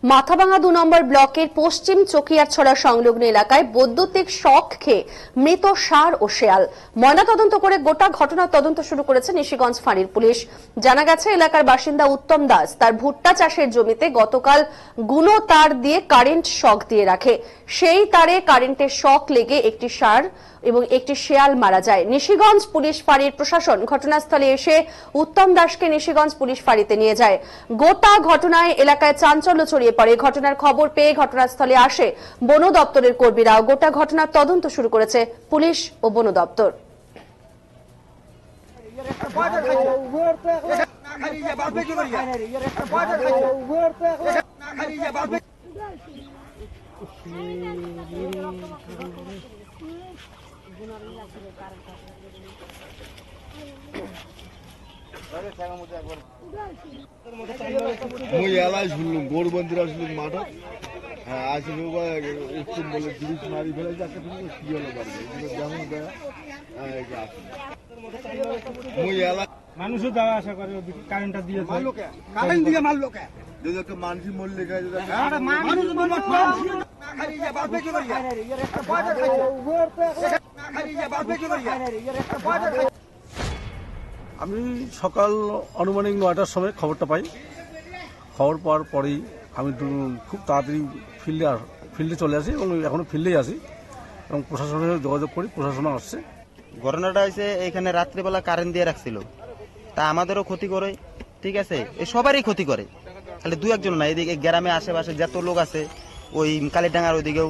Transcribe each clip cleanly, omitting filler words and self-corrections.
মাথাভাঙা ২ নম্বর ব্লকের পশ্চিম চকিয়ারছড়া সংলগ্ন এলাকায় বৈদ্যুতিক শক খেয়ে মৃত ষাঁড় ও শেয়াল। ময়নাতদন্ত করে গোটা ঘটনার তদন্ত শুরু করেছে নিশিগঞ্জ ফাঁড়ির পুলিশ। জানা গেছে, এলাকার বাসিন্দা উত্তম দাস তার ভুট্টা চাষের জমিতে গতকাল গুনো তার দিয়ে কারেন্ট শক দিয়ে রাখে। সেই তারে কারেন্টের শক লেগে একটি ষাঁড় এবং একটি শেয়াল মারা যায়। নিশিগঞ্জ পুলিশ ফাঁড়ির প্রশাসন ঘটনাস্থলে এসে উত্তম দাসকে নিশিগঞ্জ পুলিশ ফাঁড়িতে নিয়ে যায়। গোটা ঘটনায় এলাকায় চাঞ্চল্য ছড়িয়ে পড়ে। ঘটনার খবর পেয়ে ঘটনাস্থলে আসে বন দপ্তরের কর্মীরাও। গোটা ঘটনার তদন্ত শুরু করেছে পুলিশ ও বন দপ্তর। মই এলাই শুনলাম গৌরবন্দিরা শুনলাম মাঠত আসলে একটু বলে জিনিস মারি ফেলে যাচ্ছে কি হলো পারবে যেমন মই এলাই মানুষও যাওয়া আসা করে কারেন্টটা দিয়ে কারেন্ট দিয়ে মারলো কে যদি একটা মানুষই মরলে গায়ে আমি সকাল আনুমানিক ৯টার সময় খবরটা পাই। খবর পাওয়ার পরেই আমি খুব তাড়াতাড়ি ফিল্ডে চলে আসি এবং এখনো ফিল্ডেই আছি এবং প্রশাসনের সাথে যোগাযোগ করি। প্রশাসন আসছে। ঘটনাটা হয়েছে এখানে রাত্রিবেলা কারেন্ট দিয়ে রাখছিল, তা আমাদেরও ক্ষতি করে, ঠিক আছে, এ সবারই ক্ষতি করে, খালি দু একজন না, এদিকে গ্রামে আশেপাশে যত লোক আছে ওই কালীডাঙ্গার ওইদিকেও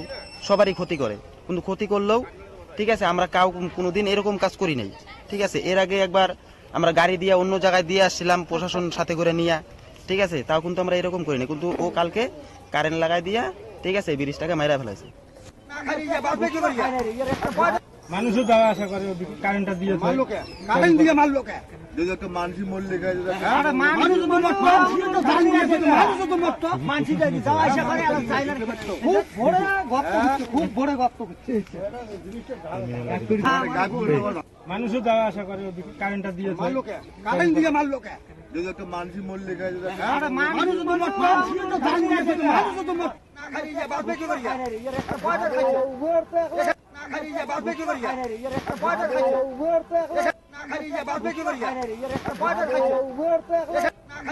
সবারই ক্ষতি করে। কিন্তু ক্ষতি করলেও ঠিক আছে, আমরা কাউ কোনোদিন এরকম কাজ করি নাই, ঠিক আছে। এর আগে একবার আমরা গাড়ি দিয়ে অন্য জায়গায় দিয়ে আসছিলাম প্রশাসন সাথে করে নিয়ে, ঠিক আছে, তাও কিন্তু আমরা এরকম করিনি। কিন্তু ও কালকে কারেন্ট লাগাই দিয়া, ঠিক আছে, ব্রিজটাকে মাইরা ফেলাইছে। মানুষও যাওয়া আসা করে কারেন্টটা দিয়ে কারেন্ট দিয়ে মারলো কে যদি একটা মানুষই মরলে গায়ে মানুষও যাওয়া আসা করে কারেন্টটা দিয়ে কারেন্ট দিয়ে মারলো কে যদি একটা মানুষই মরলে গায়ে Barbecue